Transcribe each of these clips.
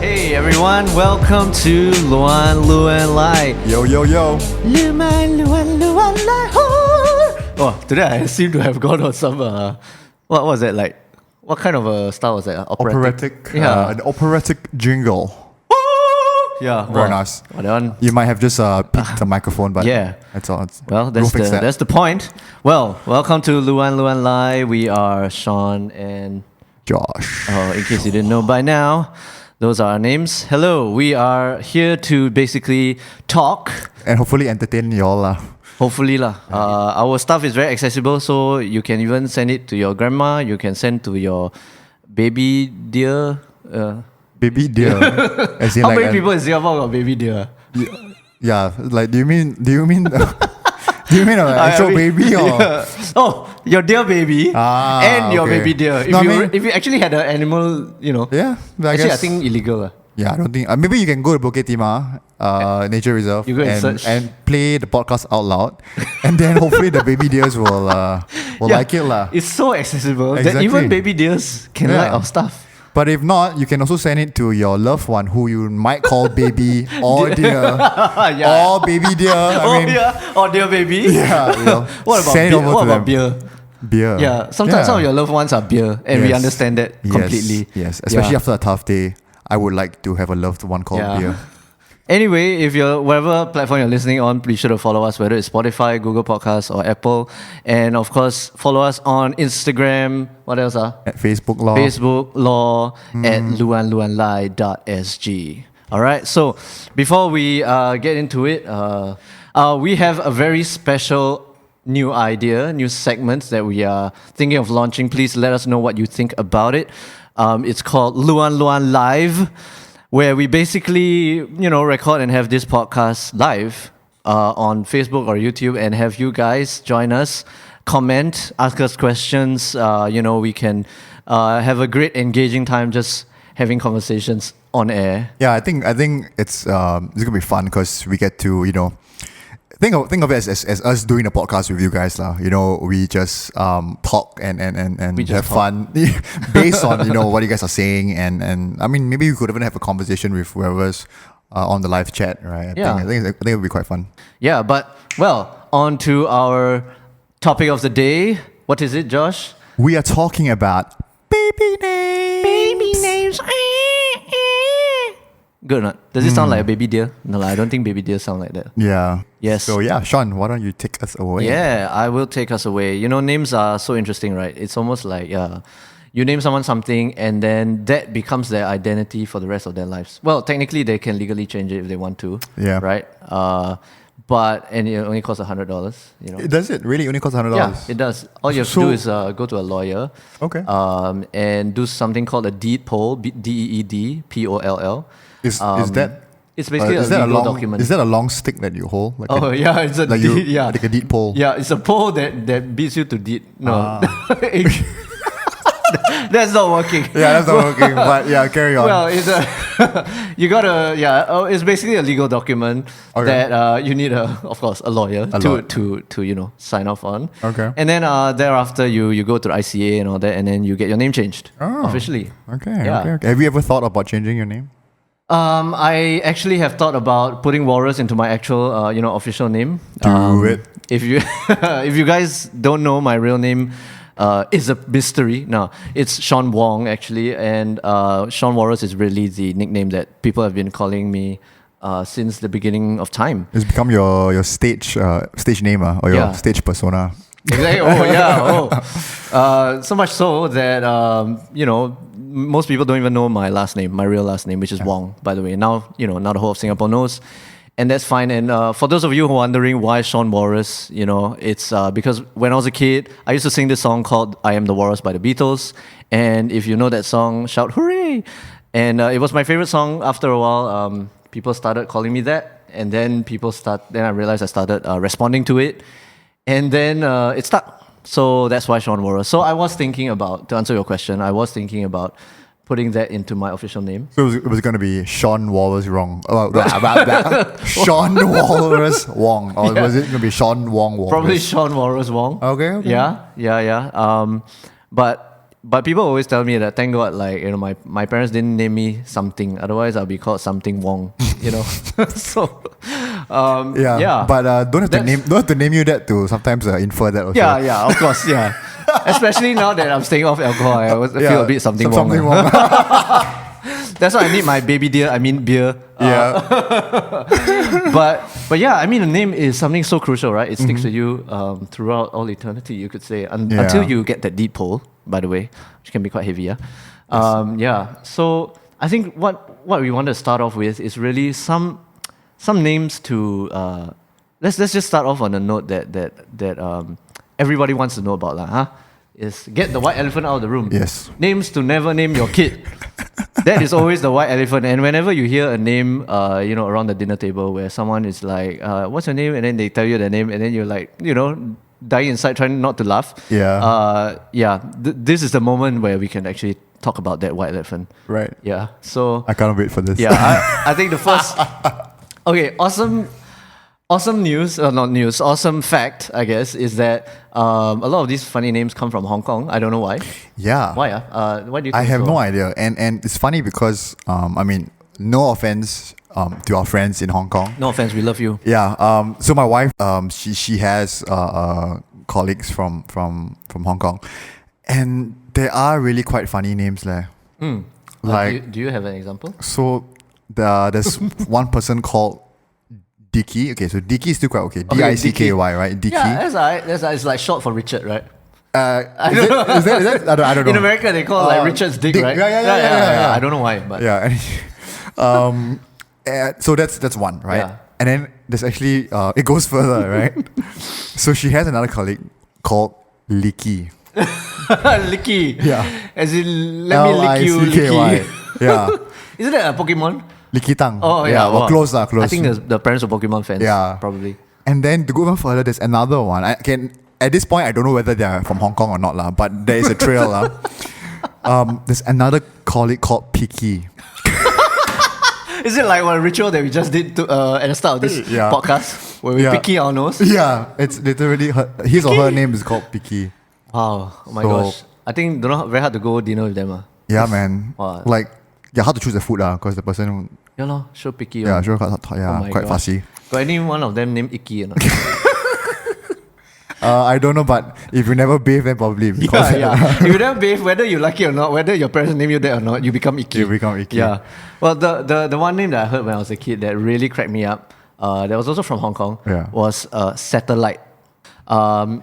Hey everyone, welcome to Luan Luan Lai. Yo, yo, yo. Luan Luan Luan Lai. Oh, today I seem to have gone on some, what was that like? What kind of a style was that? Operatic. Yeah. An operatic jingle. Yeah. Very nice. Well, that one. You might have just peaked the microphone, but Yeah. that's all. Well, we'll fix that. that's the point. Well, welcome to Luan Luan Lai. We are Sean and Josh. in case you didn't know by now, those are our names. Hello, we are here to basically talk. And hopefully entertain y'all. Hopefully lah. Our stuff is very accessible, so you can even send it to your grandma. You can send to your baby dear. Baby dear. As in How like many people in Singapore got baby dear? Yeah, like do you mean do you mean an actual baby or? Yeah. Oh, your dear baby and your okay. baby deer. If you actually had an animal, Yeah, I think illegal. Yeah, I don't think. Maybe you can go to Bukit Timah Nature Reserve You go and search. and play the podcast out loud, and then hopefully the baby deers will like it lah. It's so accessible that Exactly. even baby deers can like our stuff. But if not, you can also send it to your loved one who you might call baby or dear or baby dear. Or dear baby. Yeah. What about send it beer? over What to about them. beer? Beer. Yeah, sometimes some of your loved ones are beer, and we Yes. understand that completely. Yes, especially after a tough day. I would like to have a loved one called beer. Anyway, if you're whatever platform you're listening on, be sure to follow us, whether it's Spotify, Google Podcasts, or Apple. And of course, follow us on Instagram. What else? At Facebook Law. Facebook Law at luanluanlai.sg. All right. So before we get into it, we have a very special new idea, new segment that we are thinking of launching. Please let us know what you think about it. It's called Luan Luan Live, where we basically, record and have this podcast live on Facebook or YouTube and have you guys join us, comment, ask us questions. We can have a great engaging time just having conversations on air. Yeah, I think it's gonna be fun because we get to think of it as us doing a podcast with you guys lah. We just talk and We just have fun based on what you guys are saying and I mean maybe we could even have a conversation with whoever's on the live chat, right? I think it would be quite fun. Yeah, but on to our topic of the day. What is it, Josh? We are talking about baby names. Baby names. Good or not? Does it sound like a baby deer? No, I don't think baby deer sound like that. Yeah. Yes. So yeah, Sean, why don't you take us away? Yeah, I will take us away. Names are so interesting, right? It's almost like you name someone something and then that becomes their identity for the rest of their lives. Well, technically they can legally change it if they want to. Yeah. Right? And it only costs $100. Does it really only cost $100? Yeah, it does. All you have to do is go to a lawyer. Okay. And do something called a deed poll, DEED-POLL. Is that? It's basically is a that legal long, document. Is that a long stick that you hold? Like It's a like deed. Yeah, like a deed poll. Yeah, it's a pole that beats you to deed. No, that's not working. Yeah, that's not working. But yeah, carry on. Well, it's it's basically a legal document that you need of course a lawyer to sign off on. Okay. And then thereafter you go to the ICA and all that, and then you get your name changed officially. Okay. Yeah. Okay. Have you ever thought about changing your name? I actually have thought about putting Walrus into my actual, official name. Do it. If you if you guys don't know, my real name is a mystery. No, it's Sean Wong actually, and Sean Walrus is really the nickname that people have been calling me since the beginning of time. It's become your stage name or your stage persona. Exactly. So much so that most people don't even know my last name, my real last name, which is Wong, by the way. Now the whole of Singapore knows, and that's fine. And for those of you who are wondering why Sean Walrus, it's because when I was a kid, I used to sing this song called "I Am the Walrus" by the Beatles. And if you know that song, shout hooray! And it was my favorite song. After a while, people started calling me that, and then Then I realized I started responding to it. And then it stuck. So that's why Sean Walrus. So I was thinking about, to answer your question, putting that into my official name. So it was going to be Sean Walrus Wrong. Sean Walrus Wong. Or was it going to be Sean Wong Walrus? Probably Sean Walrus Wong. Okay. Yeah. But but people always tell me that thank God, like, you know, my parents didn't name me something. Otherwise, I'll be called something Wong. You know, so yeah. But don't have to name you that to sometimes infer that. Also. Yeah, of course, yeah. Especially now that I'm staying off alcohol, I feel a bit something wrong. Something wrong. That's why I need my baby deer. I mean beer. Yeah. But yeah, I mean the name is something so crucial, right? It sticks with you throughout all eternity, you could say, until you get that deed poll. By the way, which can be quite heavy. Yeah. So I think what we want to start off with is really some names to let's just start off on a note that everybody wants to know about, huh? Is get the white elephant out of the room. Yes. Names to never name your kid. That is always the white elephant. And whenever you hear a name, around the dinner table where someone is like, "What's your name?" and then they tell you their name, and then you're like, dying inside, trying not to laugh. Yeah. This is the moment where we can actually talk about that white elephant. Right. Yeah. So I can't wait for this. yeah, I think the first. Okay, awesome news, not news, awesome fact, I guess, is that a lot of these funny names come from Hong Kong. I don't know why. Yeah. Why? Why do you think I have so? no idea. And it's funny because, no offense to our friends in Hong Kong. No offense, we love you. Yeah. So my wife, she has colleagues from Hong Kong. And there are really quite funny names there. Do you have an example? So there's one person called Dicky. Okay, so Dicky is still quite okay. Dicky, right? Dicky. Yeah, that's alright. It's like short for Richard, right? Is that? I don't know. In America, they call it like Richard's dick, right? Yeah. I don't know why, but yeah. So that's one, right? Yeah. And then there's actually it goes further, right? So she has another colleague called Licky. Licky. Yeah. As in, let me lick you, Licky. Licky. Yeah. Isn't that a Pokemon? Licky Tang. Oh yeah, well, close. I think the parents are Pokemon fans. Yeah. Probably. And then to go even further, there's another one. At this point, I don't know whether they're from Hong Kong or not, but there is a trail. There's another colleague called Picky. Is it like one ritual that we just did at the start of this podcast, where we picky our nose? Yeah, it's literally his or her name is called Picky. Wow, oh my gosh. I think very hard to go dinner with them. Yeah, man. Wow. Like, hard to choose the food because the person. Yeah, no, sure picky. Yeah, sure, quite fussy. Got any one of them named Icky or not? I don't know, but if you never bathe, then probably. If you never bathe, whether you like it or not, whether your parents name you that or not, you become Icky. You become Icky. Yeah. Well, the one name that I heard when I was a kid that really cracked me up, that was also from Hong Kong, was Satellite. I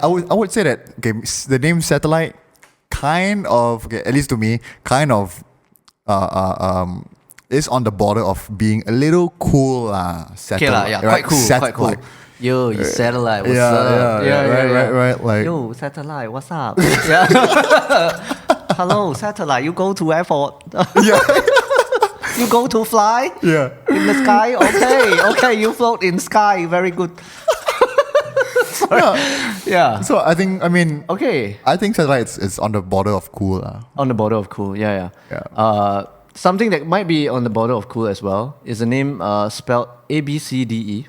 would say that the name Satellite kind of, at least to me, kind of is on the border of being a little cool. Satellite, quite cool. Yo, you Satellite, what's up? Right. Like, yo, Satellite, what's up? Hello, Satellite, you go to airport. You go to fly? Yeah. In the sky? Okay, you float in sky, very good. Yeah. So I think Satellite is on the border of cool. On the border of cool, yeah. Something that might be on the border of cool as well is the name spelled ABCDE.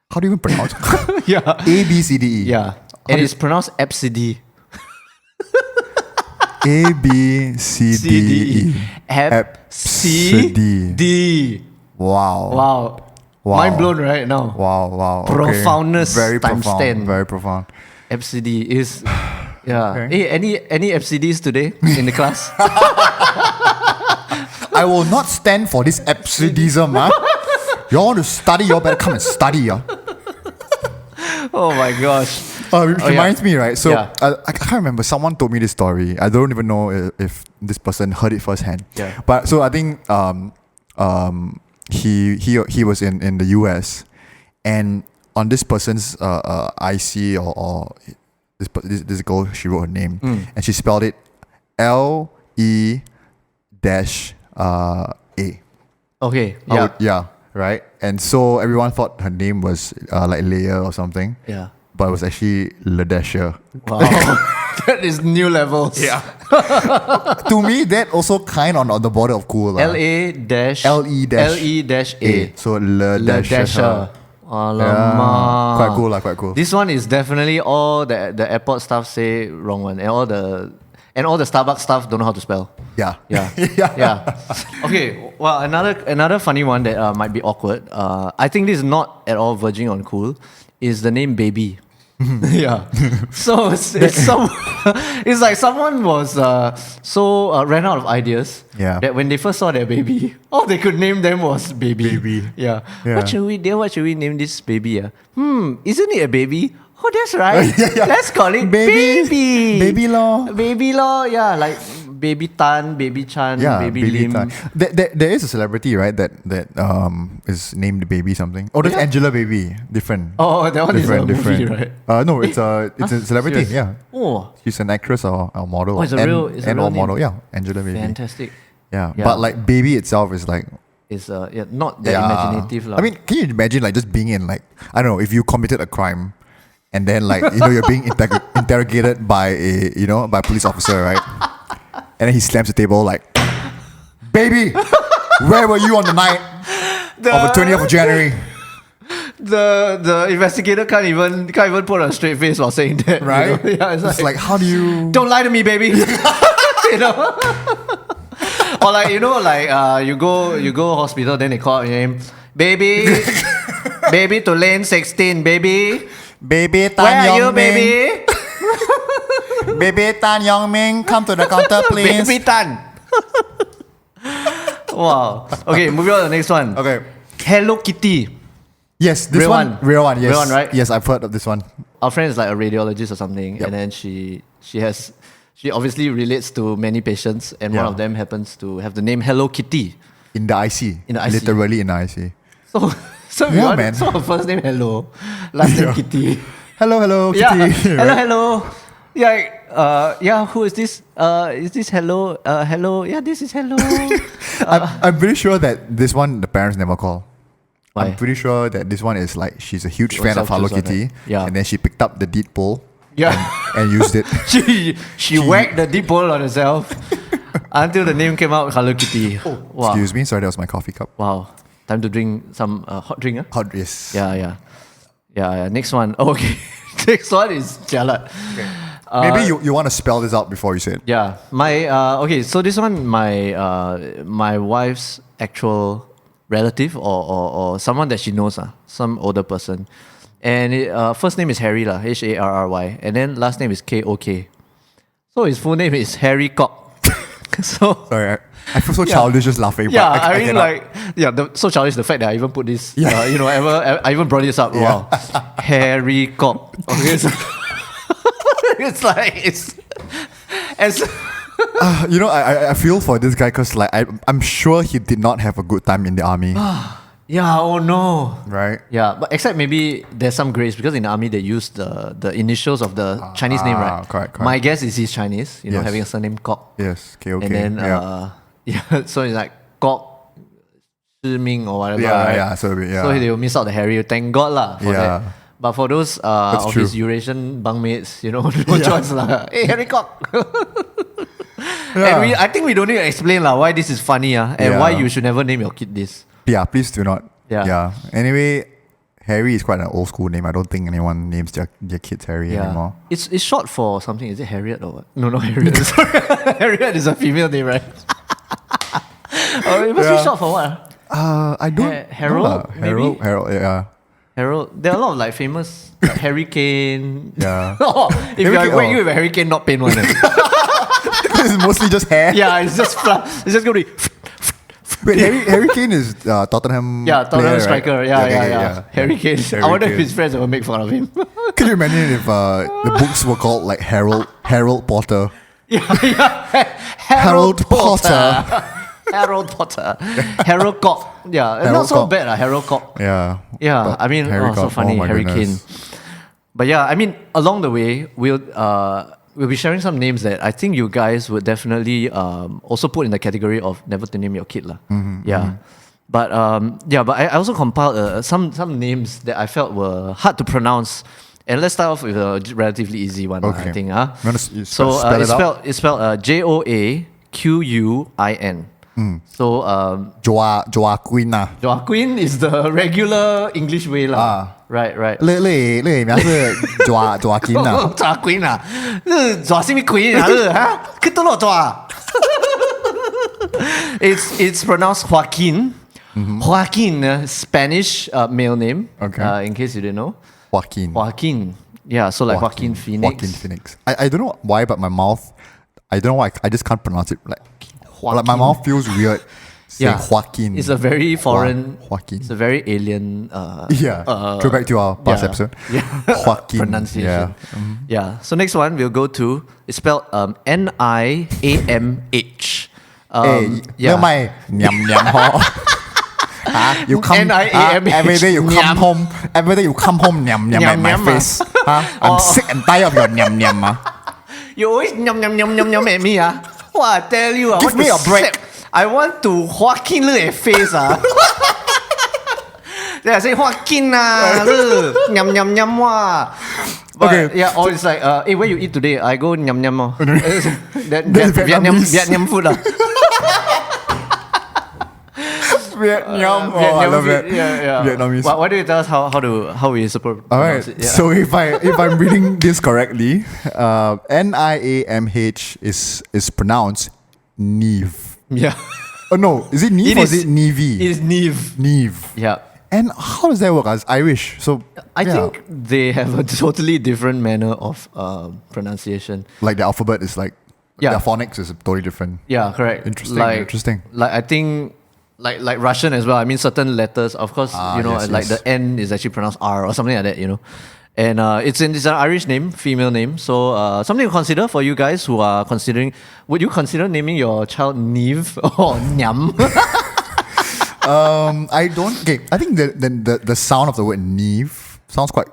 How do you even pronounce it? Yeah. ABCDE. Yeah. And it's pronounced Epsidi. ABCDE. Epsidi. Wow. Mind blown right now. Wow. Profoundness very times profound, 10. Very profound. FCD is Okay. Hey, any FCDs today in the class? I will not stand for this absurdism. You all want to study, you all better come and study. Oh my gosh. It reminds me, right? So Yeah. I can't remember. Someone told me this story. I don't even know if this person heard it firsthand. Yeah. But so I think he was in the US, and on this person's IC or this girl, she wrote her name and she spelled it LE-A. Okay. Right. And so everyone thought her name was like Leia or something. Yeah. But it was actually Lorde-esque. Wow. That is new levels. Yeah. To me, that also kind on the border of cool. LE-A. So Lorde-esque. Alamak. Quite cool. This one is definitely all the airport staff say wrong one. And all the And all the Starbucks stuff don't know how to spell. Yeah. Yeah. Yeah. Yeah. Okay, well, another funny one that might be awkward. I think this is not at all verging on cool. Is the name Baby. Yeah. So it's like someone was ran out of ideas. Yeah. That when they first saw their baby, all they could name them was Baby. Baby. Yeah. Yeah. What should we name this baby? Isn't it a baby? Oh, that's right. Yeah. Let's call it Baby. Baby. Baby law. Baby law. Yeah, like Baby Tan, Baby Chan, Yeah, Baby Lim. Tan. There is a celebrity, right? That is named Baby something. Oh, that's Angela Baby. Different. Oh, that one is a movie, right? No, it's a celebrity. Serious? Yeah. Oh, She's an actress or a model. Oh, it's a real name. model. Yeah, Angela Baby. fantastic. Yeah. Yeah. But like Baby itself is like. It's not that imaginative. I mean, can you imagine like just being in like, I don't know, if you committed a crime and then like, you know, you're being interrogated by by a police officer, right? And then he slams the table like, "Baby, where were you on the night of the 20th of January?" The investigator can't even put a straight face while saying that, Right? You know? Yeah, It's like, how do you... don't lie to me, baby. You know. Or like you go hospital, then they call out your name, baby, baby to lane 16, baby. Baby Tan Where are you, Yong baby? Baby Tan Yong Ming, come to the counter, please. Baby Tan. Wow. Okay, moving on to the next one. Okay. Hello Kitty. Yes, this Real one. one. Real one, yes. Real one, right? Yes, I've heard of this one. Our friend is like a radiologist or something, Yep. and then she obviously relates to many patients, and one Yeah. of them happens to have the name Hello Kitty. In the IC. In the IC. Literally in the IC. So Yeah, man. So her first name Hello, last name Kitty. Hello, Kitty. Yeah, hello, Right? hello. Yeah, who is this? Is this Hello? Hello. Yeah, this is Hello. I'm pretty sure that this one the parents never call. Why? I'm pretty sure that this one is like she's a huge fan of Hello self-choose one, Kitty. right? Yeah. And then she picked up the deed poll. Yeah. And used it. she whacked the deep hole on herself until the name came out Hello Kitty. Wow. Excuse me, sorry, that was my coffee cup. Wow. Time to drink some hot drink. Huh? Hot yes. Yeah. Next one. Oh, okay. Next one is Jalat. Maybe you want to spell this out before you say it. Yeah. My okay, so this one my wife's actual relative or someone that she knows, some older person. And first name is Harry, Harry, and then last name is Kok. So his full name is Harry Cock. So Sorry, I feel so childish just laughing. yeah, but I mean cannot. so childish the fact that I even put this, Yeah. I even brought this up. Yeah. Wow, Harry Cock. Okay, so it's like as I feel for this guy because like I'm sure he did not have a good time in the army, yeah. Oh no. right? Yeah, but except maybe there's some grace because in the army they use the initials of the Chinese name, right? Correct. My guess is he's Chinese, Yes. having a surname Kok. Yes, okay. And then yeah. so it's like Kok Shi Ming or whatever. Yeah, right? yeah, so they will miss out the Harry. Thank God lah for Yeah. that. But for those of true. his Eurasian bunkmates, no choice lah. Hey, Harry Kok. And I think we don't need to explain lah why this is funny and why you should never name your kid this. Yeah, please do not. Yeah. Anyway, Harry is quite an old school name. I don't think anyone names their kids Harry anymore. It's short for something. Is it Harriet or what? No, not Harriet. Sorry. Harriet is a female name, right? It must be short for what? I don't Harold, know. maybe? Harold, yeah. Harold. There are a lot of like famous hurricane. Yeah. If you wake you with a hurricane, not pain one. It's mostly just hair. Yeah, it's just it's just gonna be. Wait, Harry Kane is Tottenham. Yeah, Tottenham player, striker. Right? Yeah. Harry Kane. Harry I wonder if Kane. his friends ever make fun of him. Can you imagine if the books were called like Harold Potter? Harold Potter. Harold Potter. Harold Cock. Yeah, Harold not so Cock. bad. Harold Cock. Yeah. Yeah, But I mean, Harry so Cock, funny, my Harry Kane. goodness. But yeah, I mean, along the way, we'll be sharing some names that I think you guys would definitely also put in the category of never to name your kid lah. But I also compiled some names that I felt were hard to pronounce. And let's start off with a relatively easy one, I think. You wanna So spell it out? it's spelled Joaquin. So Joaquin. Joaquin is the regular English way lah. Right. 你名是抓金啊？抓鬼啊！你抓什么鬼啊？你哈？去倒落抓？It's pronounced Joaquin. Joaquin, Spanish male name. Okay. In case you didn't know. Joaquin. Yeah, so like Joaquin Phoenix. Joaquin Phoenix. I don't know why, but my mouth, I don't know why, I just can't pronounce it. Like my mouth feels weird saying Joaquin. It's a very foreign, Joaquin. It's a very alien. Go back to our past episode. Joaquin. Pronunciation. Yeah. So next one we'll go to, it's spelled Niamh. Never mind. Nyam ho. You come every day you come home. Every day you come home at my face. I'm sick and tired of your nyam. You always nyam at me. What I tell you, Give me a break. I want to Joaquin your face. Then I say Joaquin nyam But Okay. Yeah, or it's like hey, where you eat today? I go nyam. That Vietnam food Vietnam. I love it. Yeah. Vietnamese. Why do you tell us how we support? All right. It? Yeah. So if I'm reading this correctly, Niamh is pronounced Neve. Yeah. Oh no, is it Neve or is it Neve? It is Neve. Neve. Yeah. And how does that work? As Irish, so I think they have a totally different manner of pronunciation. like the alphabet is like their phonics is totally different. Yeah, correct. Interesting. Like I think like Russian as well. I mean certain letters, of course, yes. the N is actually pronounced R or something like that, And it's an Irish name, female name. So something to consider for you guys who are considering. Would you consider naming your child Neve or Nyam? I don't. Okay, I think the sound of the word Neve sounds quite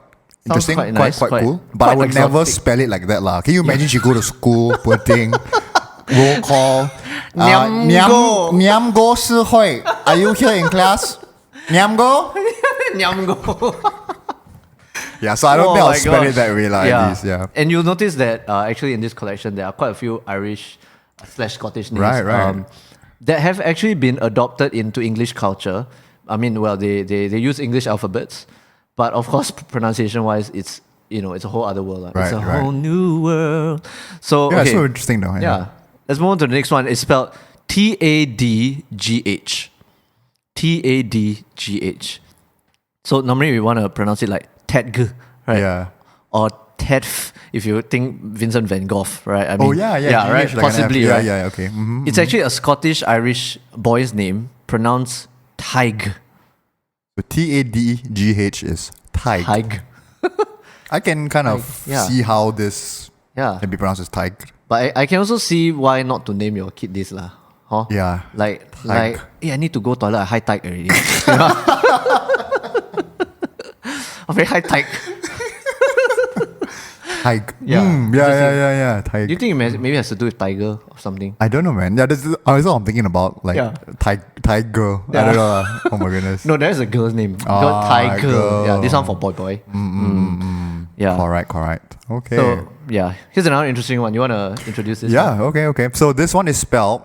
interesting, quite nice, quite cool. But quite I would never exotic. spell it like that, lah. Can you imagine she go to school, poor thing, roll call, Nyam go Si Hui. Are you here in class? Nyam go? Nyam go. Yeah, so I don't think I'll spell it that way, lah. At least, yeah. And you'll notice that actually in this collection there are quite a few Irish / Scottish names. Right. That have actually been adopted into English culture. I mean, well, they use English alphabets, but of course, pronunciation-wise, it's a whole other world. It's a whole new world. So yeah, it's so interesting though. Yeah. Let's move on to the next one. It's spelled Tadgh. Tadgh. So normally we want to pronounce it like Tadg, right? Yeah. Or Tedf, if you think Vincent van Gogh, right? I mean, yeah, right? like Possibly, right? Yeah, okay. Mm-hmm, It's actually a Scottish-Irish boy's name, pronounced Tig. So Tadgh is Tig. Tig. I can kind of see how this can be pronounced as Tig. But I can also see why not to name your kid this lah. Huh? Yeah. Like, hey, I need to go toilet. I high Tig already. I'm very high Tig. Tig. Yeah. Tig. Do you think it maybe has to do with tiger or something? I don't know, man. Yeah, this is what I'm thinking about. Like, Tiger. I don't know. Oh my goodness. No, there's a girl's name. Tiger. Girl. Yeah, this one for boy. Yeah. Correct. Okay. So, here's another interesting one. You want to introduce this? Yeah, okay. So this one is spelled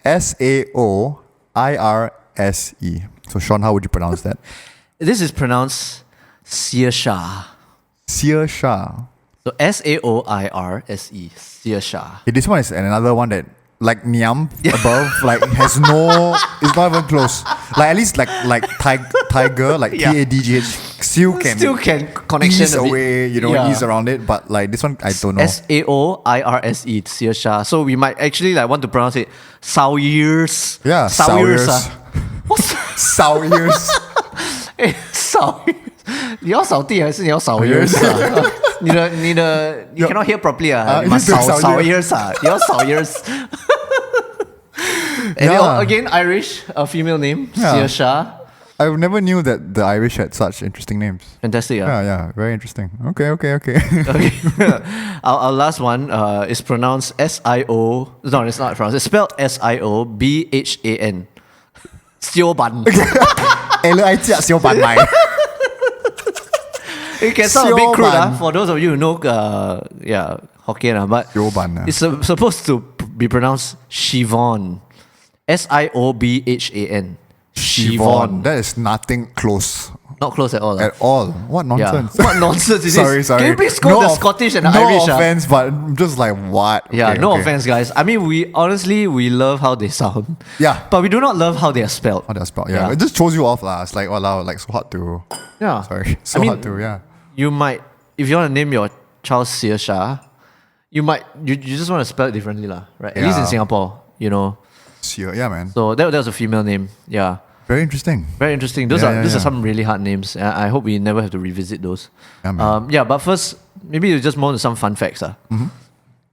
Saoirse. So Sean, how would you pronounce that? This is pronounced Saoirse. Saoirse. So Saoirse. Saoirse. Okay, this one is another one that like Nyam above, like has no, it's not even close. Like at least like tiger, like Tadgh still can connection ease a bit. away, ease around it. But like this one, I don't know. Saoirse. Saoirse. So we might actually like want to pronounce it Saoirse. Yeah, Saoirse. What's Saoirse? 扫，你要扫地还是你要扫 ears 啊？你的 you cannot hear properly 啊？你要扫 ears 啊？你要扫 ears。And again, Irish, a female name, Saoirse. I never knew that the Irish had such interesting names. Fantastic, Yeah, very interesting. Okay. Okay. Our last one is pronounced S-I-O. No, it's not pronounced. It's spelled S-I-O-B-H-A-N. Sioban. It can sound a bit crude for those of you who know Hokkien, but it's supposed to be pronounced Siobhan. Siobhan. Siobhan. That is nothing close Not close at all. At all. What nonsense. Yeah. What nonsense is this? Sorry. Can you please quote the Scottish and Irish? No offense, but I'm just like, what? Yeah, Okay, no okay. offense, guys. I mean, we love how they sound. Yeah. But we do not love how they are spelled. How they're spelled. Yeah. It just throws you off, lah. It's like, wow, like so hard to. Yeah. Sorry. So hard to, yeah. You might, if you want to name your child Sirsha, you just want to spell it differently, lah, right? At least in Yeah. Singapore, you know. Yeah, man. So that was a female name. Yeah. Very interesting. Very interesting. These are some really hard names. I hope we never have to revisit those. Yeah, man. But first, maybe you just more to some fun facts. Mm-hmm.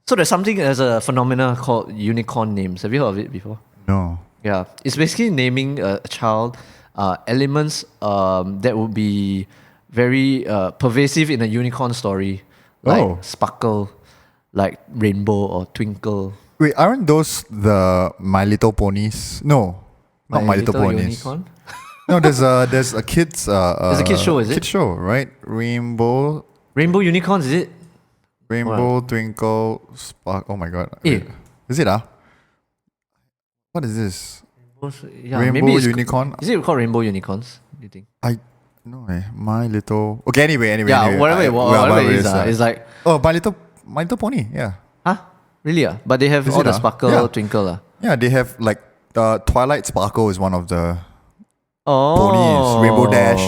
So there's a phenomenon called unicorn names. Have you heard of it before? No. Yeah. It's basically naming a child elements that would be very pervasive in a unicorn story. Like sparkle, like rainbow or twinkle. Wait, aren't those the My Little Ponies? No. Not My Little Ponies. Unicorn? No, there's a kids There's a kids show, is it? Kids show, right? Rainbow Unicorns, is it? Twinkle Spark. Oh my god. Eh. Wait, is it What is this? Yeah, Rainbow maybe it's Unicorn? Is it called Rainbow Unicorns? Do you think? My Little. Okay, anyway. Yeah, whatever it is. It's like My Little Pony. Yeah. huh? Really? But they have Is all it, the sparkle, yeah. twinkle. Yeah, they have like Twilight Sparkle is one of the Oh. ponies. Rainbow Dash.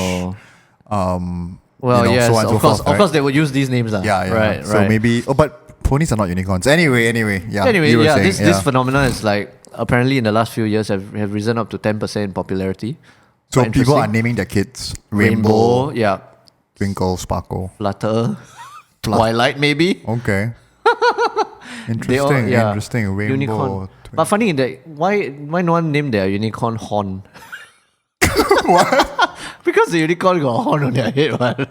Well, yes, so on and so of course, forth, of course, they would use these names. Yeah. Right, So right. maybe. Oh, but ponies are not unicorns. Anyway. Yeah. Anyway, you were saying, this phenomenon is like apparently in the last few years have risen up to 10% in popularity. So Quite people are interesting. naming their kids Rainbow, yeah, Twinkle, Sparkle. Flutter, Twilight, maybe. Okay. They all- Interesting. Rainbow. Unicorn. But funny that why no one named their unicorn Horn? What? Because the unicorn got a horn on their head, man.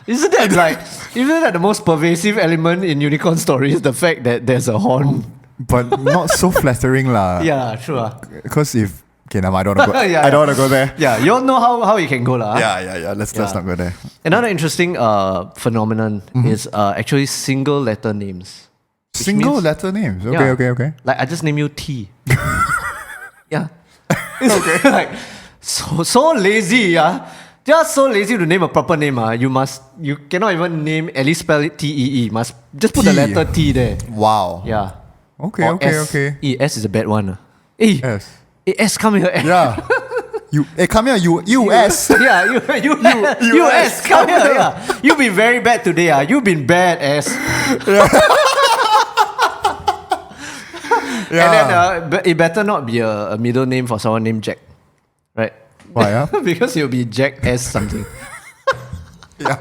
Isn't that the most pervasive element in unicorn stories? The fact that there's a horn. But not so flattering lah. Yeah, true. Because if I don't want to go. Yeah, I don't want to go there. Yeah, you all know how it can go, lah. Yeah. Let's not go there. Another interesting phenomenon is actually single letter names. Which Single means- letter names. Yeah. Okay. Like I just name you T. Yeah. Okay. Like so lazy, yeah. Just so lazy to name a proper name. You cannot even name, at least spell it T-E-E. Must just put the T. letter T there. Wow. Yeah. Okay. Or S. S is a bad one. Yes. S, come here. Yeah. Come here, US. Yeah, US, come here. Yeah. You've been very bad today. You've been bad, S. Yeah. And then it better not be a middle name for someone named Jack. Right? Why, yeah? Because he'll be Jack S something. Yeah.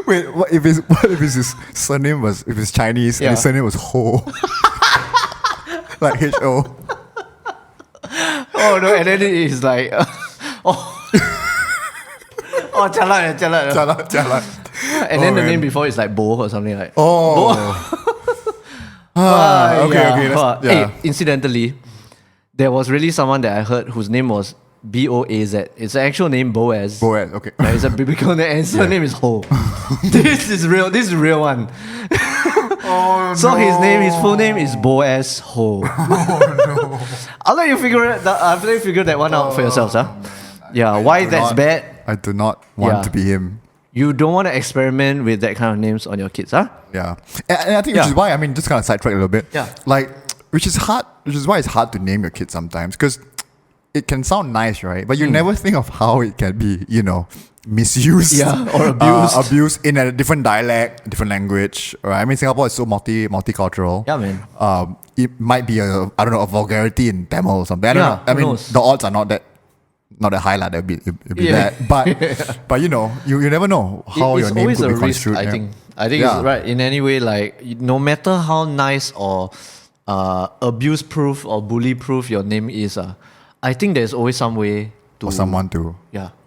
Wait, what if his surname was, if his Chinese and his surname was Ho? Like H-O. Oh no, and then it's like Jalan. Jalan. And then the man. name before is like Bo or something like Okay. Hey, incidentally, there was really someone that I heard whose name was Boaz. It's an actual name, Boaz. Boaz, okay. Yeah, it's a biblical name, and his surname is Ho. This is real. This is a real one. So his full name is Boaz Ho. I'll let you figure that one out for yourselves, huh? Yeah, why that's bad? I do not want to be him. You don't want to experiment with that kind of names on your kids, huh? Yeah. And I think which is why, just kind of sidetrack a little bit. Yeah. Like, which is why it's hard to name your kid sometimes. Because it can sound nice, right? But you never think of how it can be, misused. Yeah, or abused. Abused in a different dialect, different language, right? Singapore is so multicultural. Yeah, man. It might be a vulgarity in Tamil or something. I don't know. who knows? The odds are not that high, like it'll be that. But you never know how your name could be construed. I think it's right. In any way, like no matter how nice or abuse proof or bully proof your name is, I think there's always some way to For someone to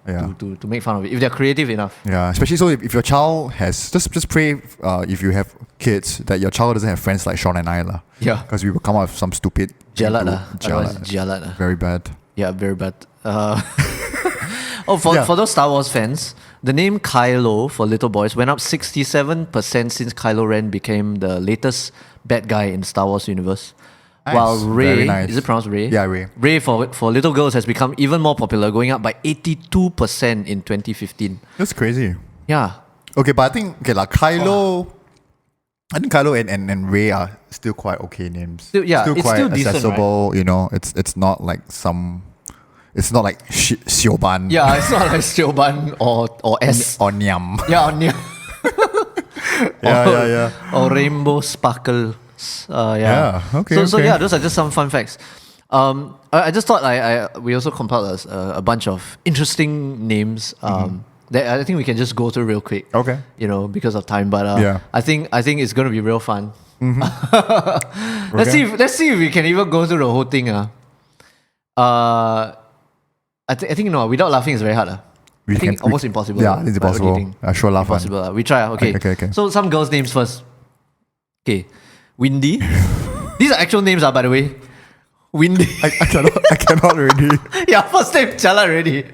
to make fun of it if they're creative enough. Yeah, especially so if your child has just pray if you have kids that your child doesn't have friends like Sean and I lah. Yeah. Because we will come out with some stupid Jalat Jalat. lah. Very bad. Yeah, very bad. For those Star Wars fans, the name Kylo for little boys went up 67% since Kylo Ren became the latest bad guy in the Star Wars universe. While Ray, Very nice. is it pronounced Ray? Yeah, Ray. Ray for little girls has become even more popular, going up by 82% in 2015. That's crazy. Yeah. Okay, but I think like Kylo. I think Kylo and Ray are still quite okay names. Still quite still decent, accessible. Right? You know, it's not like it's not like Sioban. Yeah, it's not like Sioban or S. Or Nyam. Yeah, or Nyam. Yeah. Or Rainbow Sparkle. Yeah, okay, So okay. yeah, those are just some fun facts. I just thought we also compiled a bunch of interesting names. That I think we can just go through real quick. Okay. You know, because of time. But Yeah. I think it's going to be real fun. Okay. Let's see if we can even go through the whole thing. I think no, without laughing is very hard. I think almost impossible. Yeah, it's But impossible. think Sure laugh. impossible. We try. Okay. Okay. So some girls' names first. Okay. Windy. These are actual names, by the way. Windy. I cannot already. Yeah, first name Chala already.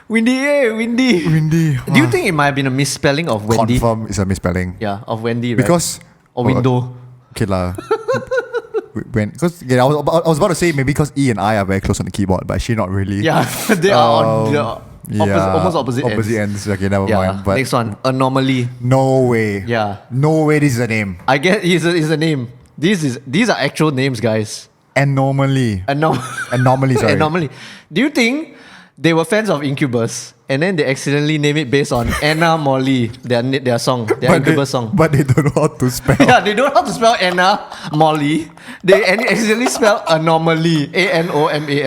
Windy, Windy. Windy. Do you think it might have been a misspelling of Wendy? Confirm is a misspelling. Yeah, of Wendy, right? Because or window. Okay lah. Because I was about to say maybe because E and I are very close on the keyboard, but actually not really. Yeah, they are on the almost opposite ends. Okay, never mind. But next one, anomaly. no way. Yeah, No way this is a name. I get is a name. These are actual names, guys. Anomaly. Anomaly, sorry. Anomaly. Do you think they were fans of Incubus and then they accidentally name it based on Anna Molly, their song, their Incubus song? But they don't know how to spell. Yeah, they don't know how to spell Anna Molly. They accidentally spell anomaly. ANOMALY.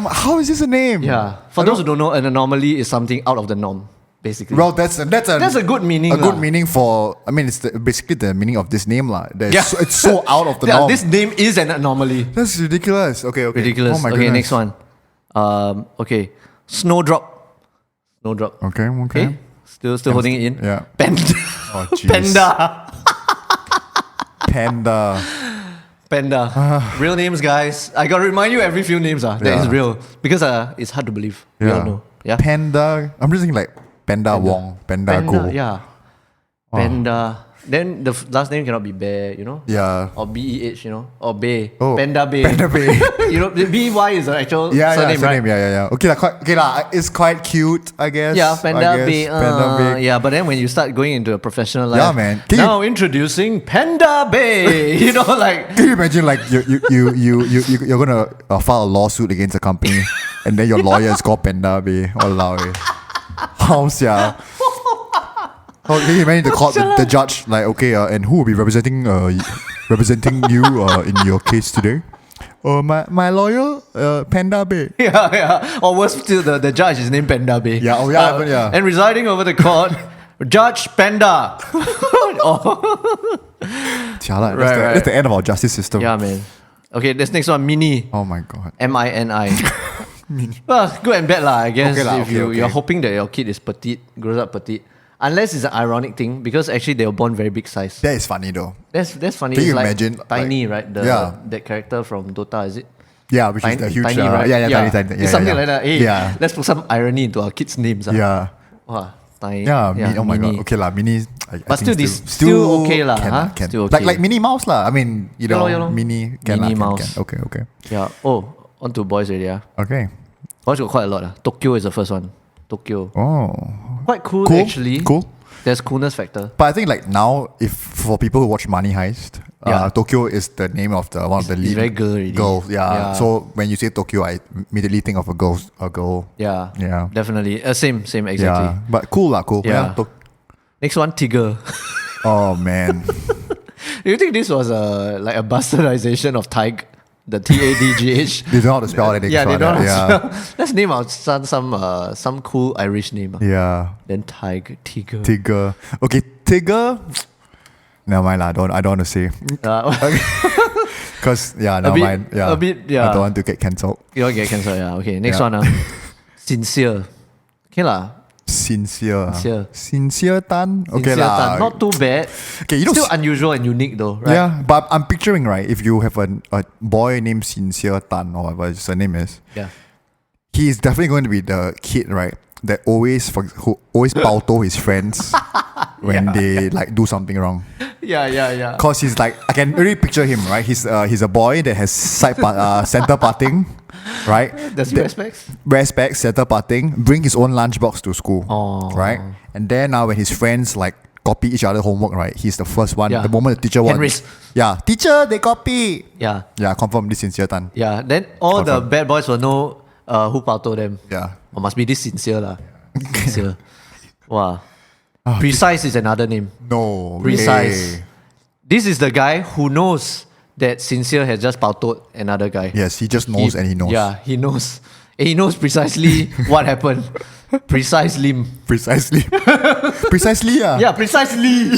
How is this a name? Yeah. For those who don't know, an anomaly is something out of the norm, basically. Well, that's a good meaning. A good meaning for. I mean, it's basically the meaning of this name lah. Yeah. It's so out of the Yeah, norm. this name is an anomaly. That's ridiculous. Okay. Ridiculous. Oh my Okay, goodness. next one. Okay. Snowdrop. Okay. Still holding it in. Yeah. Panda. Oh, jeez. Panda. Real names, guys. I gotta remind you every few names that is real because it's hard to believe. We all know. Yeah. Panda. I'm just thinking like Panda Wong, Panda Go. Yeah. Panda. Then the last name cannot be Bear, you know? Yeah. Or BEH, you know? Or Bay. Oh, Panda Bay. Panda Bay. You know, the BY is the actual Yeah, surname, right? Yeah. Okay lah. It's quite cute, I guess. Yeah, Panda Bay. Panda Bay. Yeah, but then when you start going into a professional life, Yeah, man. Now introducing Panda Bay. You know, like Can you imagine like you're gonna file a lawsuit against a company, and then your lawyer is called Panda Bay. Walao eh. How sia? How can you imagine the judge like and who will be representing you in your case today? My lawyer, Panda Bay. yeah. Or worse still, the judge is named Panda Bay. Yeah. And residing over the court, Judge Panda. Jialat, Right. that's the end of our justice system. Yeah, man. Okay, this next one, Mini. Oh my god. MINI. Well, good and bad lah, I guess. Okay lah, if okay. you're hoping that your kid is petite, grows up petite. Unless it's an ironic thing, because actually they were born very big size. That is funny though. That's funny. Can It's you like imagine, Tiny, like- right? That character from Dota, is it? Yeah, which is the huge. Tiny, right? Yeah, Tiny. It's something yeah. like that. Hey, Yeah. let's put some irony into our kids' names. Yeah. Wow, Tiny. Yeah, oh my Mini. god. Okay lah, Mini. But still okay lah, huh? Can. Still okay. Like Minnie Mouse lah. I mean, Yeah lor. Mini can Minnie lah, Mouse. Can. Okay. Yeah. Oh, on to boys already. Okay. Boys got quite a lot. Tokyo is the first one. Tokyo. Oh. Quite cool, actually. Cool. There's coolness factor. But I think like now, if for people who watch Money Heist, Yeah. Tokyo is the name of one of the It's lead very girl already. girls. Yeah. Yeah. So when you say Tokyo, I immediately think of a girl. Yeah. Yeah. Definitely. Same exactly. Yeah. But cool lah, cool. Yeah. Next one, Tigger. Oh man. Do you think this was like a bastardization of Tig? The TADGH? They don't know how to spell anything. Yeah, they don't. Yeah. Let's name our son some cool Irish name. Yeah. Then Tigger. Tigger. Okay, Tigger. Never mind lah. I don't want to say. Because never mind. Yeah. A bit, yeah. I don't want to get cancelled. You don't get cancelled, yeah. Okay, next one. Sincere. Okay lah. Sincere Tan. Okay Sincere lah. Tan. Not too bad. Okay, Still unusual and unique though, right? Yeah, but I'm picturing, right, if you have a boy named Sincere Tan or whatever his surname is, Yeah. he is definitely going to be the kid, right, that who always pauto his friends when they like do something wrong. Yeah. Cause he's like, I can really picture him, right? He's a boy that has center parting, right? Does he wear specs? Wear specs, center parting, bring his own lunchbox to school, right? And then now when his friends like copy each other homework, right? He's the first one. Yeah. The moment the teacher wants, teacher, they copy. Yeah, confirm this sincere tan. yeah. Then all the bad boys will know who pauto them. Yeah. Or must be this sincere lah. Sincere. Wow. Precise is another name. No. Precise. Way. This is the guy who knows that Sincere has just pautoed another guy. Yes, he just knows and he knows. Yeah, he knows. And he knows precisely what happened. Precisely. Precisely. Precisely, yeah. Yeah, precisely.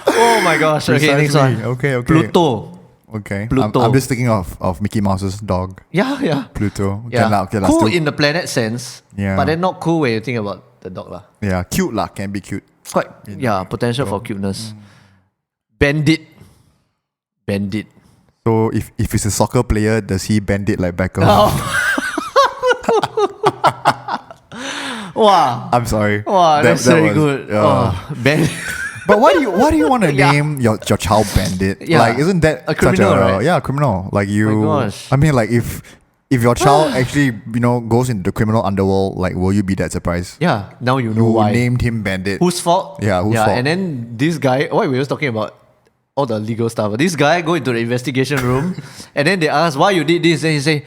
Oh my gosh. Okay, next one. Okay. Pluto. Okay. Pluto. I'm just thinking of Mickey Mouse's dog. Yeah. Pluto. Yeah. Okay, cool still, in the planet sense. Yeah. But then not cool when you think about the dog lah. yeah, cute lah. Can be cute. Quite, potential for cuteness. Bandit. So if he's a soccer player, does he bend it like Beckham? Wow. I'm sorry. Wow, that's very good. Bandit. But why do you want to name your child Bandit? Yeah. Like, isn't that A criminal, such a right? yeah, criminal? Like you. My gosh. I mean, like if your child actually goes into the criminal underworld, like will you be that surprised? Yeah, now you know You why. named him Bandit. Whose fault? Yeah, whose fault? And then this guy, we were just talking about all the legal stuff. But this guy go into the investigation room and then they ask why you did this. And he say,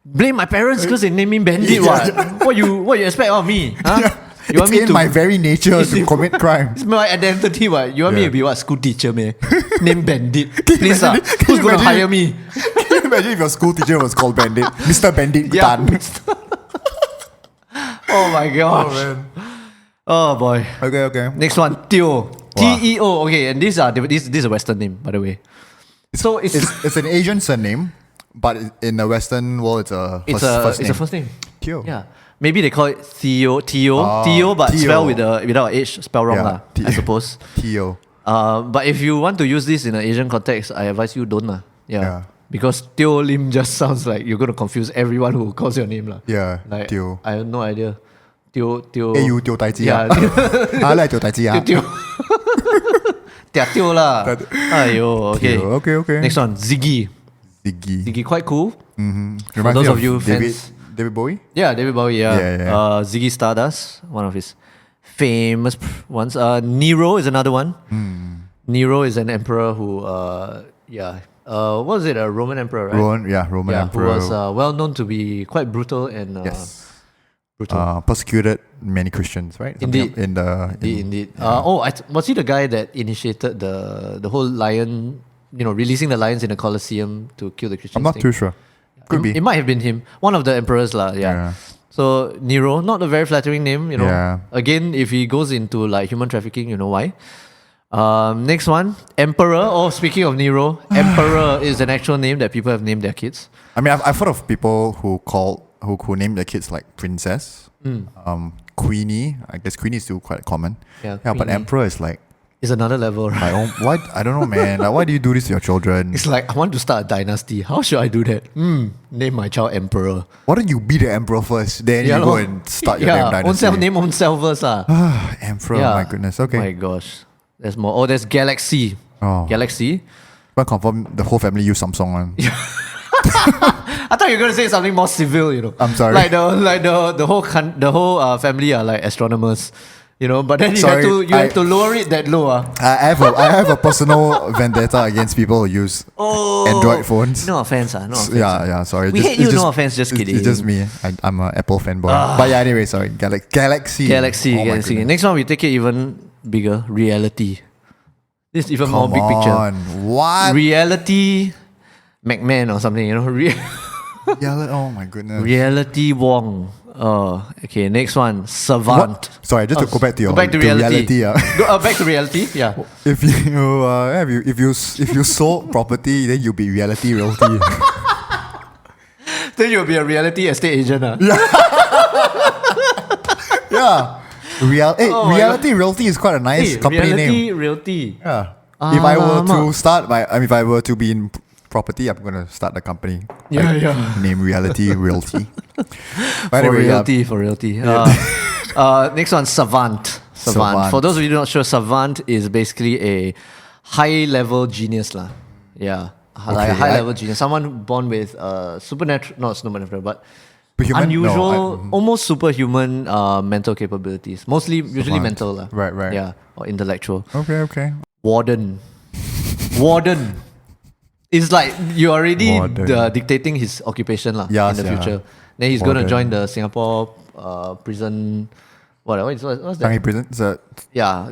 blame my parents because they named me Bandit. What you expect of me? Huh? Yeah. You want it's me in to my very nature to commit crime. It's my identity. What? You want me to be what? School teacher, man? Name Bandit. Can you Please, imagine- can who's you going to imagine- hire me? Can you imagine if your school teacher was called Bandit? Mr. Bandit Tan. Oh my gosh. Oh boy. Okay. Next one, Teo. Teo. Okay, and this is a Western name, by the way. So It's an Asian surname, but in the Western world, it's a first name. a first name. Teo. Yeah. Maybe they call it Theo, but Theo. spelled without H, spelled wrong lah, Yeah, I suppose. Teo. But if you want to use this in an Asian context, I advise you don't lah. Yeah. Because Teo Lim just sounds like you're gonna confuse everyone who calls your name lah. Yeah, Like Teo. I have no idea. Teo. Eh, you Teo Tai Chi Yeah. I like Teo Tai Chi Teo. Teo lah. Aiyo. Okay. Teo, okay. Next one, Ziggy. Ziggy. Quite cool. Reminds those me of you David, fans- David Bowie? Yeah, David Bowie. Yeah. Ziggy Stardust, one of his famous ones. Nero is another one. Nero is an emperor who, what was it? A Roman emperor, right? Roman emperor. Who was well known to be quite brutal and yes. brutal. Persecuted many Christians, right? Indeed. Indeed. Was he the guy that initiated the whole lion? Releasing the lions in the Colosseum to kill the Christians. I'm not too sure. Could be. It might have been him. One of the emperors lah. Yeah. So Nero, not a very flattering name. Yeah. Again, if he goes into like human trafficking, you know why. Next one, Emperor. Oh, speaking of Nero, Emperor is an actual name that people have named their kids. I mean, I've heard of people who name their kids like Princess, Queenie. I guess Queenie is still quite common. Yeah, but Queenie. Emperor is like, It's another level, right? why? I don't know, man. Like, why do you do this to your children? It's like, I want to start a dynasty. How should I do that? Name my child Emperor. Why don't you be the emperor first? Then you go and start your damn dynasty. Own self, name own self first lah. Emperor, my goodness. Okay. My gosh. There's more. Oh, there's Galaxy. Oh. Galaxy. But confirm the whole family use Samsung one. I thought you were gonna say something more civil, I'm sorry. Like the whole family are like astronomers, But then you had to lower it that low. I have a personal vendetta against people who use Android phones. No offense, no offense. Yeah. Sorry. We hate you. No offense. Just kidding. It's just me. I'm an Apple fanboy. But yeah, anyway, sorry. Galaxy. Galaxy. Oh my goodness. Next one, we take it even bigger. Reality. This is even more big picture. What? Reality McMahon or something, Oh my goodness. Reality Wong. Okay, next one. Savant. What? Sorry, just to go back to your reality. yeah. Back to reality. Yeah. If you sold property, then you'll be reality realty. Then you'll be a reality estate agent. Yeah. Reality realty is quite a nice company name. Realty. Yeah. If I were to be in property, I'm gonna start the company. Name Reality Realty. For realty. Next one, Savant. Savant. For those of you not sure, savant is basically a high-level genius lah. Yeah, like a high-level genius. Someone born with not supernatural, but unusual, almost superhuman mental capabilities. Usually mental lah. Right. Yeah, or intellectual. Okay. Warden. It's like you're already dictating his occupation lah in the future. Then he's going to join the Singapore prison. What's that? Changi prison?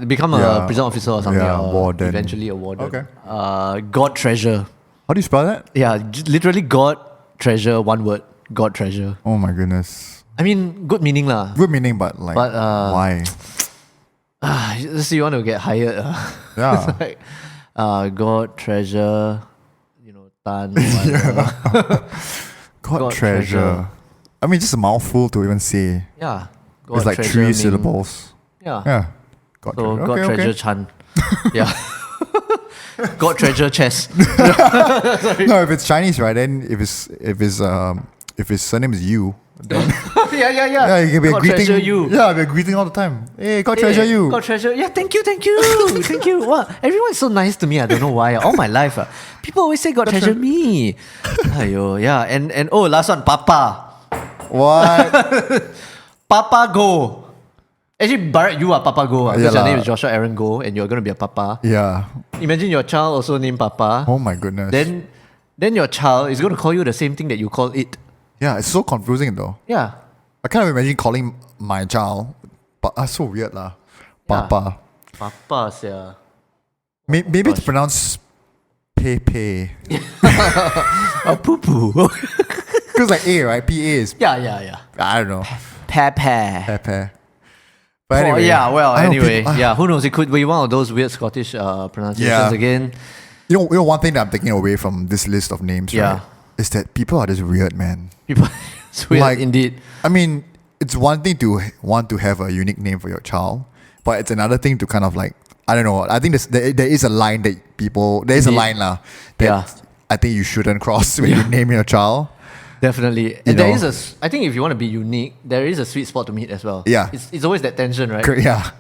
Become a prison officer or something. Yeah, warden. Eventually a warden. Okay. God treasure. How do you spell that? Yeah, literally God treasure, one word. God treasure. Oh my goodness. I mean, good meaning lah. Good meaning, but why? Let's see, you want to get hired. Yeah. It's like, God treasure, Tan. God treasure. I mean, just a mouthful to even say. Yeah. God it's like 3 syllables. Yeah. God so treasure. God treasure Chan. Yeah. God treasure chess. No, if it's Chinese, right? Then if his surname is you, then yeah. it can be God a greeting. treasure you. Yeah, be a greeting all the time. Hey, God treasure you. God treasure. Yeah, thank you. Thank you. Wow, everyone's so nice to me. I don't know why. All my life, people always say God treasure me. Ayo, yeah. And last one, Papa. What? Papa Go. Actually, Bharat, you are Papa Go. Because your lah. name is Joshua Aaron Go, and you're going to be a Papa. Yeah. Imagine your child also named Papa. Oh my goodness. Then your child is going to call you the same thing that you call it. Yeah, it's so confusing though. Yeah. I can't imagine calling my child, but that's so weird lah. Papa. Papa, yeah. Maybe it's pronounced Pepe. Poo poo. Because like A, right? PA is. Yeah. I don't know. Pepe. But anyway. Who knows? It could be one of those weird Scottish pronunciations again. You know, one thing that I'm taking away from this list of names, right, is that people are just weird, man. It's weird, indeed. I mean, it's one thing to want to have a unique name for your child, but it's another thing to kind of like, I don't know. I think there is a line that I think you shouldn't cross when you name your child. Definitely. And I think if you want to be unique, there is a sweet spot to meet as well. Yeah. It's always that tension, right? Yeah.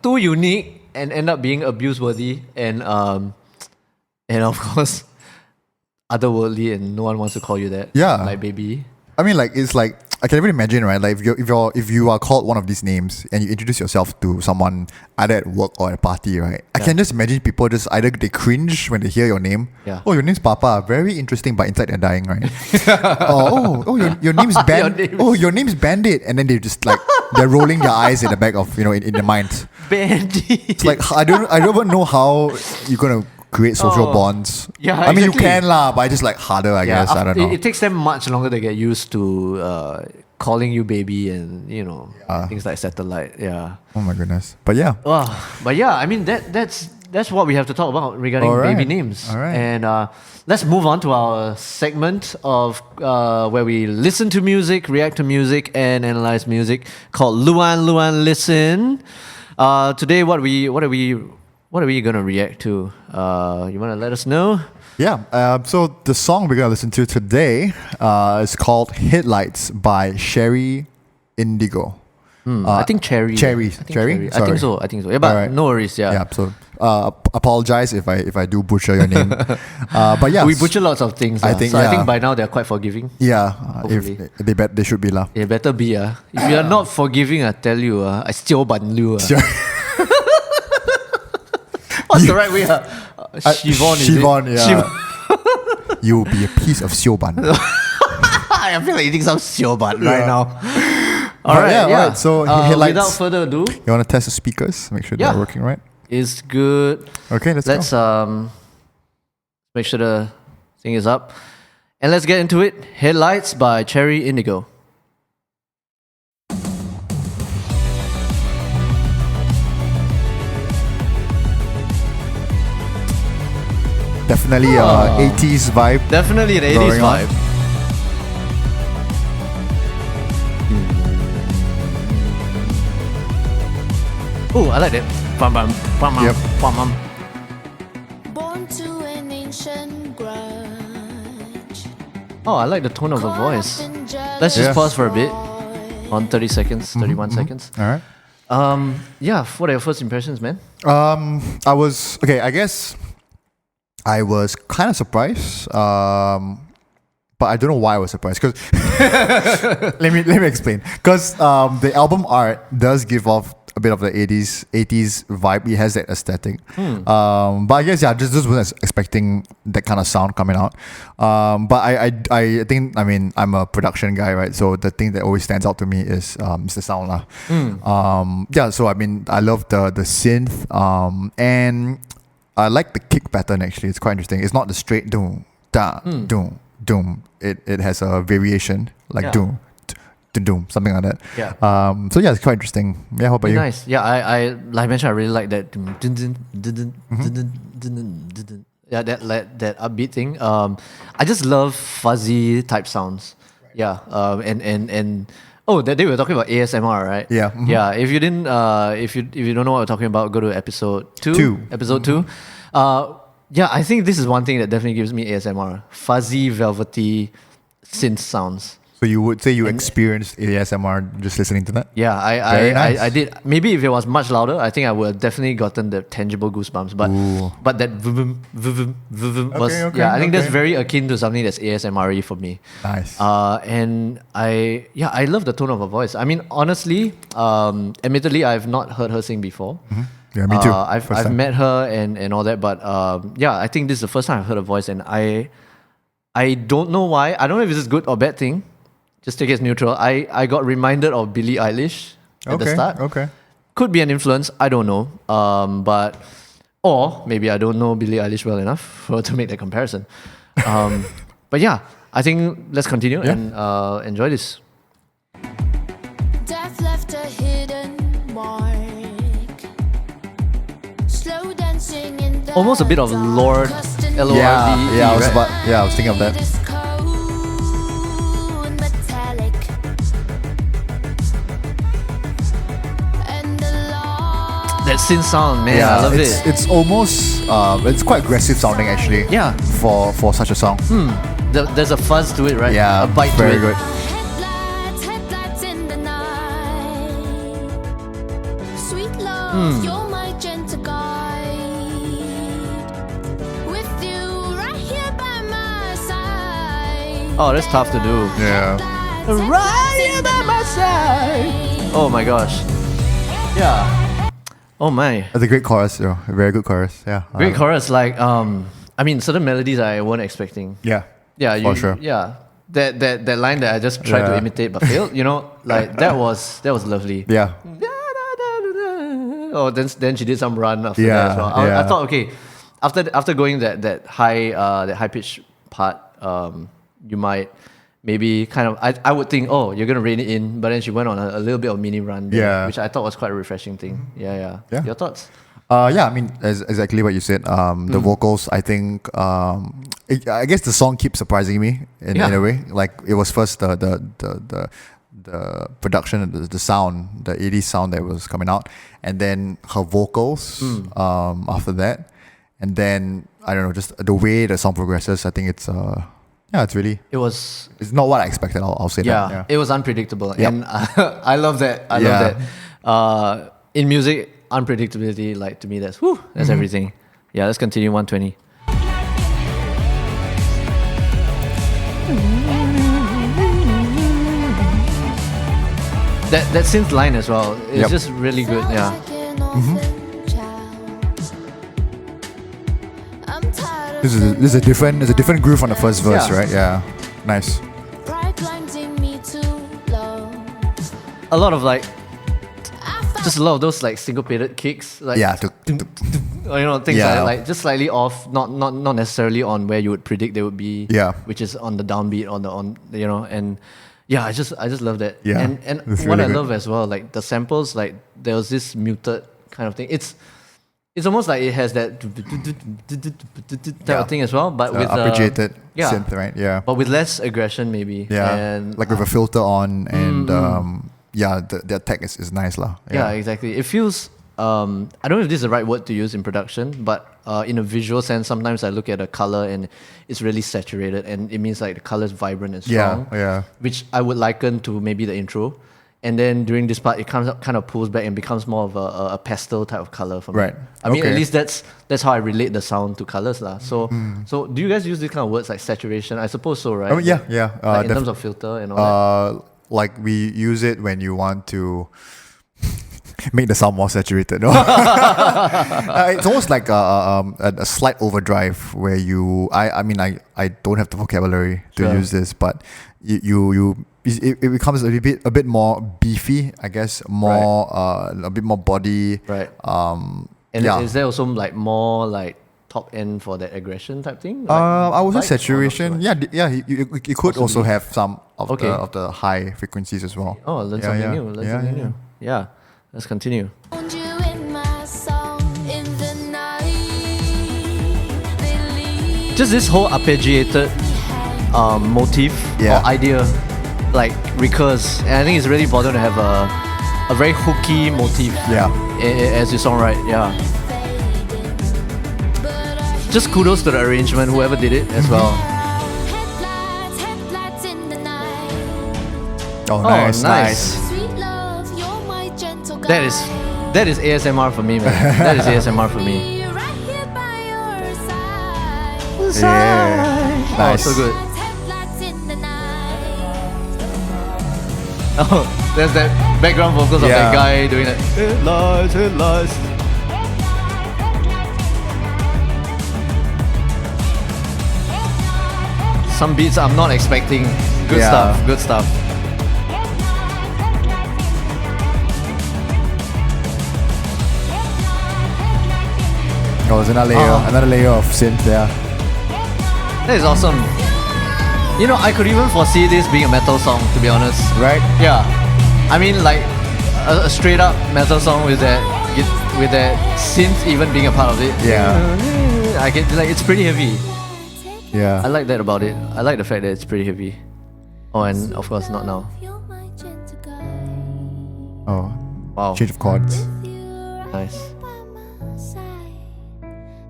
Too unique and end up being abuse-worthy and of course, otherworldly, and no one wants to call you that. Yeah. Like baby. I mean, like, it's like, I can even imagine, right? Like, if you are called one of these names and you introduce yourself to someone either at work or at a party, right? I can just imagine people just either they cringe when they hear your name. Yeah. Oh, your name's Papa. Very interesting, but inside they're dying, right? your name's your name's Bandit, and then they just like they're rolling their eyes in the back of in their mind. Bandit. It's like I don't even know how you're gonna create social bonds. Yeah, I mean you exactly. can lah, but it's just like harder, I guess. I don't know. It takes them much longer to get used to calling you baby and things like satellite. Yeah. Oh my goodness. But yeah. I mean that's what we have to talk about regarding baby names. All right. And let's move on to our segment of where we listen to music, react to music, and analyze music called Luan Luan Listen. Today, what are we gonna react to? You wanna let us know? Yeah. So the song we're gonna listen to today is called "Headlights" by Cheri Indigo. I think Cheri. Cheri. I think so. Yeah, but no worries. Yeah. Yeah. So apologize if I do butcher your name. But yeah, we butcher lots of things. I think by now they're quite forgiving. Yeah. If they should be lah. It better be. If you are not forgiving, I tell you, I still ban you. What's the right way? Siobhan, yeah. You'll be a piece of Siobhan. I feel like eating some Siobhan right now. All right. So headlights. Without further ado, you want to test the speakers? Make sure they're working right. It's good. Okay, let's go. Make sure the thing is up, and let's get into it. Headlights by Cheri Indigo. Definitely 80s vibe. Definitely an 80s vibe. Oh, I like that. Bam, bam, bam, Yep. bam, bam. Born to an ancient grudge. Oh, I like the tone of the voice. Let's just pause for a bit. On 30 seconds, 31 seconds. All right. Yeah, what are your first impressions, man? I was okay. I guess I was kind of surprised. But I don't know why I was surprised. Because let me explain. Because the album art does give off a bit of the 80s vibe. It has that aesthetic. But I guess just wasn't expecting that kind of sound coming out. But I think, I mean, I'm a production guy, right? So the thing that always stands out to me is the sound lah. Yeah. So I mean, I love the synth. And I like the kick pattern. Actually, it's quite interesting. It's not the straight doom da doom. Doom. It has a variation like doom, doom, something like that. Yeah. So yeah, it's quite interesting. Yeah, how about you? Nice. Yeah, I like I mentioned, I really like that. Yeah, that upbeat thing. I just love fuzzy type sounds. Yeah. And oh, that day we were talking about ASMR, right? Yeah. Yeah. If you didn't, if you don't know what we're talking about, go to episode 2. Episode 2. Yeah, I think this is one thing that definitely gives me ASMR. Fuzzy, velvety synth sounds. So you would say you experienced ASMR just listening to that? Yeah, Very nice. I did. Maybe if it was much louder, I think I would have definitely gotten the tangible goosebumps. But that vum was I think that's very akin to something that's ASMR-y for me. Nice. And I love the tone of her voice. I mean, honestly, admittedly, I've not heard her sing before. Yeah, me too. I've met her and all that, but yeah, I think this is the first time I've heard her voice, and I don't know why. I don't know if this is good or bad thing. Just take it as neutral. I got reminded of Billie Eilish at the start. Okay. Could be an influence. I don't know. Or maybe I don't know Billie Eilish well enough to make that comparison. But yeah, I think let's continue and enjoy this. Death left a hidden mark. Slow dancing in the Almost a bit of Lorde, Lorde. Yeah, I was thinking of that. That synth sound, man, I love it. It's almost it's quite aggressive sounding actually. Yeah. For such a song. There's a fuzz to it, right? Yeah, a bite very to it. good. Headlights in the night. Sweet love, you're my gentle guide. With you right here by my side. Oh, that's tough to do. Yeah. Right here by my side. Oh my gosh. Yeah. Oh my. That's a great chorus, though. A very good chorus. Yeah. Great chorus. Like, I mean, certain melodies I weren't expecting. Yeah. Yeah, for sure. Yeah. That line that I just tried to imitate but failed, you know, like that was lovely. Yeah. Oh, then she did some run after that as well. I thought, okay, after going that high pitch part, you might maybe kind of I would think, oh, you're gonna rein it in, but then she went on a little bit of mini run there, which I thought was quite a refreshing thing. Yeah. Your thoughts? Yeah, I mean, exactly what you said. The vocals, I think, I guess the song keeps surprising me in a way. Like it was first the production, the sound, the 80s sound that was coming out, and then her vocals after that, and then I don't know, just the way the song progresses. I think it's it's not what I expected. I'll say that. Yeah, it was unpredictable, and I love that. I love that. In music, unpredictability, like to me, that's everything. Yeah, let's continue 120. That synth line as well is just really good. Yeah. This is a different groove on the first verse, right? Yeah, nice. A lot of just a lot of those like syncopated kicks, like things like just slightly off, not necessarily on where you would predict they would be. Yeah, which is on the downbeat, and I just love that. Yeah, and what I love as well, like the samples, like there was this muted kind of thing. It's almost like it has that type of thing as well, but with arpeggiated synth, right? Yeah, but with less aggression maybe. Yeah, and like with a filter on, and the tech is nice lah. Yeah, exactly. It feels I don't know if this is the right word to use in production, but in a visual sense, sometimes I look at a color and it's really saturated, and it means like the color is vibrant and strong. Yeah. Which I would liken to maybe the intro. and then during this part, it kind of pulls back and becomes more of a pastel type of color for me. Right. I mean, at Okay. least that's how I relate the sound to colors, lah. So do you guys use these kind of words like saturation? I suppose so, right? I mean, yeah. Like in terms of filter and all that. Like we use it when you want to make the sound more saturated. No? It's almost like a slight overdrive where I don't have the vocabulary to Sure. use this, but it becomes a bit more beefy, I guess, more a bit more body. Right. And Is there also like more like top end for that aggression type thing? I would say Like, or not saturation. so much? You could also Possibly. have some of Okay. the high frequencies as well. Oh, learn Yeah, something yeah. new. Learn Yeah, something yeah. new. Yeah. Let's continue. Found you in my song in the night. They leave Just this whole arpeggiated motif Yeah. or idea like recurs, and I think it's really important to have a very hooky motif. Yeah. As you songwrite. Yeah. Just kudos to the arrangement, whoever did it as well. headlights in the night. Oh, nice. Sweet love, you're my gentle guide. That is ASMR for me, man. That is ASMR for me. Be right here by your side. Yeah. Nice. Oh, so good. Headlights in the night. Oh, there's that background vocals of Yeah. that guy doing that. Headlights, headlights. Some beats I'm not expecting. Good Yeah. stuff. Good stuff. Oh, there's another layer of synth there. That is awesome. You know, I could even foresee this being a metal song, to be honest. Right? Yeah. I mean, like a straight up metal song with that synth even being a part of it. Yeah. I get like it's pretty heavy. I Yeah. like that about it. I like the fact that it's pretty heavy. Oh, and of course not now. You're my gentle guide. Oh, Wow. change of chords. With you right Nice. by my side.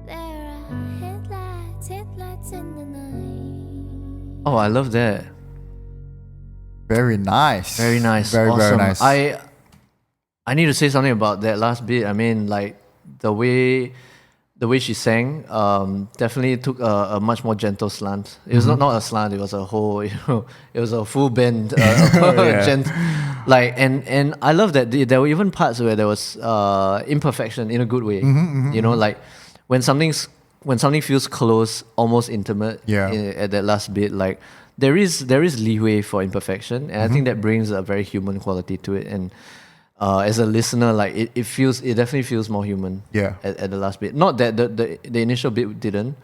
There are headlights in the night. Oh, I love that. Very nice. Very nice. Very, awesome. very nice. I need to say something about that last bit. I mean, like the way she sang, definitely took a much more gentle slant. It was not a slant. It was a whole, it was a full bend, gent. Like and I love that there were even parts where there was imperfection in a good way. You know, like when something feels close, almost intimate. Yeah. At that last bit, like there is leeway for imperfection, and I think that brings a very human quality to it. And as a listener, like it definitely feels more human. Yeah. At the last bit, not that the initial bit didn't,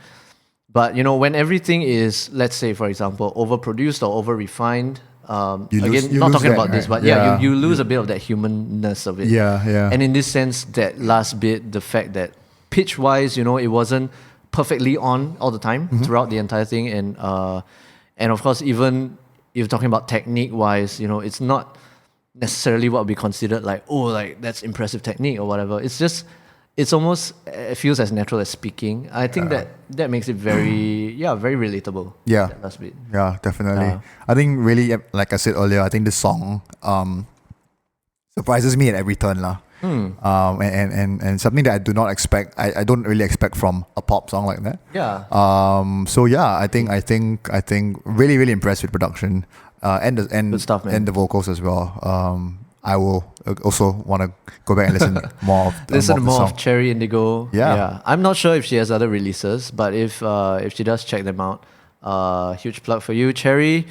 but you know when everything is, let's say for example, overproduced or over refined. You Again, lose not talking that, about this, right? but yeah, Yeah. you lose a bit of that humanness of it. Yeah, yeah. And in this sense, that last bit, the fact that pitch wise, you know, it wasn't perfectly on all the time throughout the entire thing, and of course, even if you're talking about technique wise, you know, it's not necessarily what would be considered like, oh, like that's impressive technique or whatever. It's just, it's almost, it feels as natural as speaking. I think that makes it very, very relatable. Yeah. That last bit. Yeah, definitely. Yeah. I think really, like I said earlier, I think this song surprises me at every turn lah. And something that I do not expect. I don't really expect from a pop song like that. Yeah. So yeah, I think really really impressed with production, and Good stuff, man. and the vocals as well. I will also want to go back and listen more of Listen to the more song. of Cheri Indigo. Yeah. I'm not sure if she has other releases, but if she does, check them out. Huge plug for you, Cheri.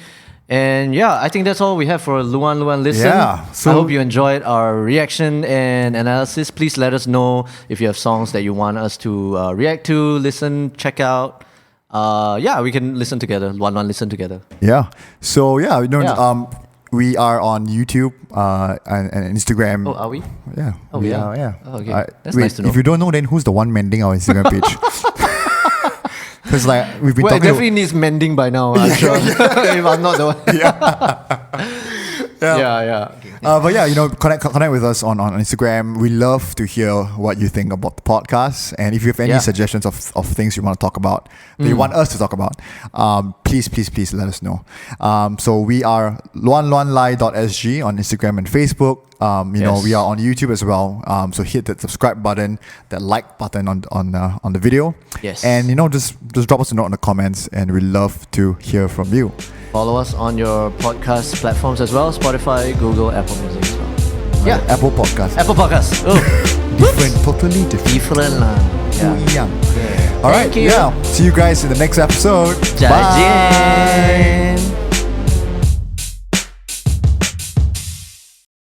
And yeah, I think that's all we have for Luan Luan Listen. Yeah, so- I hope you enjoyed our reaction and analysis. Please let us know if you have songs that you want us to react to, listen, check out. We can listen together. Luan Luan Listen together. Yeah. So yeah, Yeah. we are on YouTube and Instagram. Oh, are we? Yeah. Oh, we we are? are. Yeah. Oh, okay. That's wait, nice to know. If you don't know, then who's the one mending our Instagram page? Because like we've been Well, it talking. definitely needs mending by now, I'm sure. If I'm not the one. Yeah. But yeah, connect with us on Instagram. We love to hear what you think about the podcast, and if you have any suggestions of things you want to talk about, that you want us to talk about, please let us know. So we are luanluanlai.sg on Instagram and Facebook. We are on YouTube as well. So hit that subscribe button, that like button on the video. Yes. And just drop us a note in the comments, and we love to hear from you. Follow us on your podcast platforms as well: Spotify, Google, Apple Music as well. Yeah. Apple Podcast. Apple Podcast. Oh, Different, totally different. different lah. Yeah. All right. Thank you. Yeah. See you guys in the next episode. 再见。Bye.